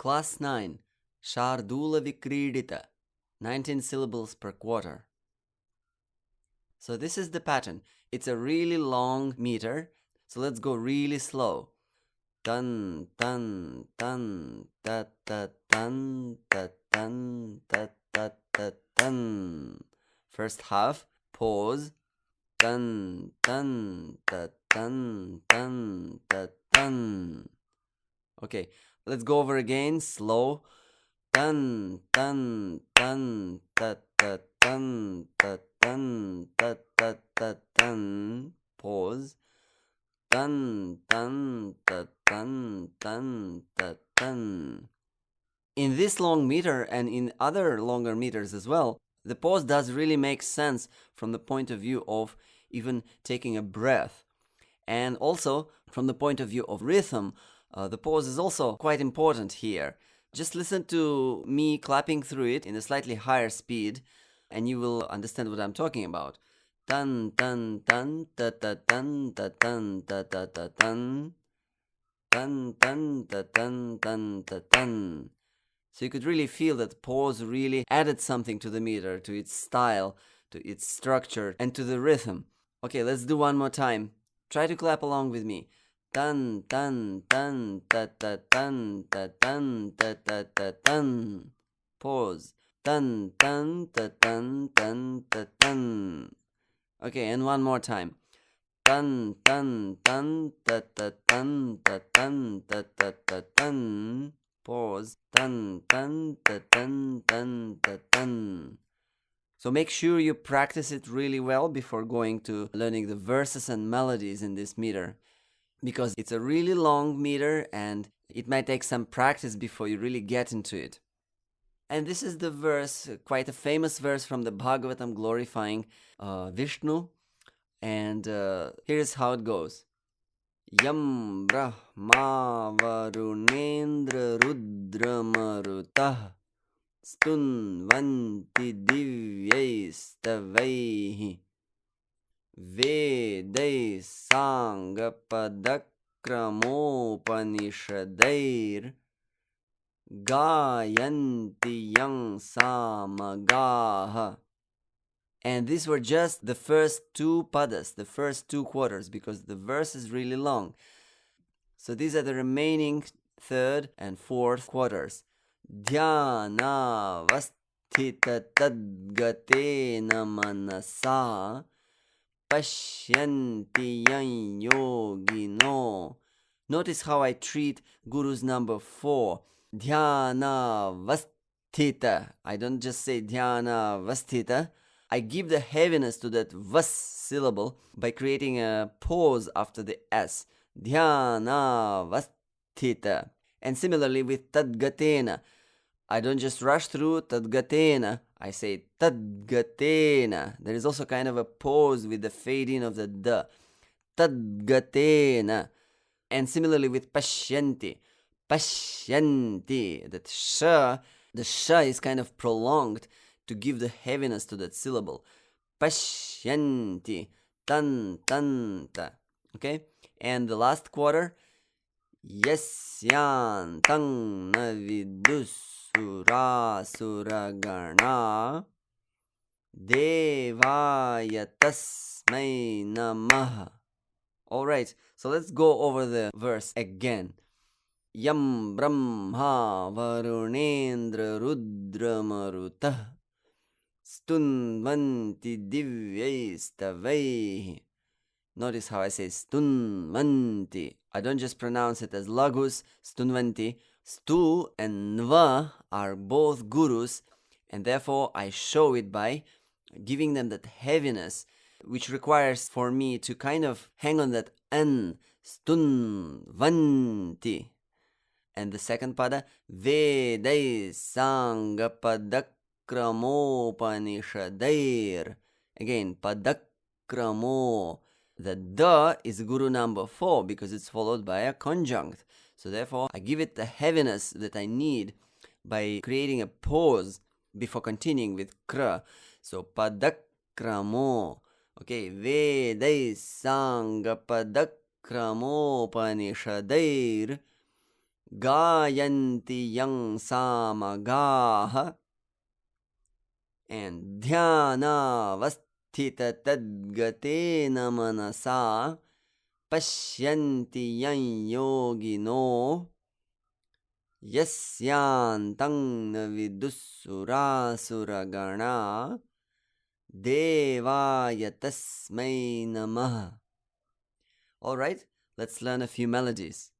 Class 9, Śārdūla-vikrīḍita, 19 syllables per quarter. So this is the pattern. It's a really long meter, so let's go really slow. Tan, tan, tan, ta, ta, tan, ta, tan, ta, ta, ta, tan. First half, pause. Tan, tan, ta, tan, tan, ta, tan. Okay, let's go over again, slow. Tan, tan, tan, ta, ta, tan, ta, tan, ta, ta, ta, tan. Pause. Tan, tan, ta, tan, tan, ta, tan. In this long meter and in other longer meters as well, the pause does really make sense from the point of view of even taking a breath. And also, from the point of view of rhythm, the pause is also quite important here. Just listen to me clapping through it in a slightly higher speed, and you will understand what I'm talking about. Tan, tan, tan, ta, ta, tan, ta, tan, ta, ta, ta, tan. Tan, tan, ta, tan, tan, ta, tan. So you could really feel that pause really added something to the meter, to its style, to its structure, and to the rhythm. Okay, let's do one more time. Try to clap along with me. Tan, tan, tan, ta, ta, tan, ta, tan, ta, ta, ta, tan. Pause. Tan, tan, ta, tan, tan, ta, tan. Okay, and one more time. Tan, tan, tan, ta, ta, tan, ta, tan, ta, ta, ta, tan. Pause. Tan, tan, ta, tan, tan, ta, tan. So make sure you practice it really well before going to learning the verses and melodies in this meter, because it's a really long meter and it might take some practice before you really get into it. And this is the verse, quite a famous verse from the Bhagavatam glorifying Vishnu. And here's how it goes. Yam Brahma Varunendra Rudra Marutah Stunvanti Divyaistavaihi Vedai Sangapadakramopanishadair Gayanti Yang Samagaha. And these were just the first two padas, the first two quarters, because the verse is really long. So these are the remaining third and fourth quarters. Dhyana vasthita tadgatena manasa pashyanti yan yogino. Notice how I treat Guru's number 4. Dhyana vasthita. I don't just say dhyana vasthita. I give the heaviness to that vas syllable by creating a pause after the s. Dhyana vasthita. And similarly with tadgatena. I don't just rush through tadgatena. I say tadgatena. There is also kind of a pause with the fade in of the d. Tadgatena. And similarly with pashyanti. Pashyanti. That sh, the sh is kind of prolonged to give the heaviness to that syllable. Pashyanti. Tan, tan, ta. Okay? And the last quarter. Yasyan tang na vidusura suragana devaya tasmai namaha. Alright, so let's go over the verse again. Yam Brahma Varunendra Rudra Marutah Stunvanti Divyaistavaihi. Notice how I say stunvanti. I don't just pronounce it as lagus, stunvanti. Stu and nva are both gurus, and therefore I show it by giving them that heaviness, which requires for me to kind of hang on that n, stunvanti. And the second pada, vedai sangapadakramopanishadair. Again, padakramo. The da is guru number 4 because it's followed by a conjunct. So therefore, I give it the heaviness that I need by creating a pause before continuing with kra. So padakramo. Okay, vedai sangapadakramo panishadair gayanti yang samagaha, and dhyana vasthita tadgatena manasa pashyanti yan yogino yasyantang vidusurasura devaya tasmai namah. All right, let's learn a few melodies.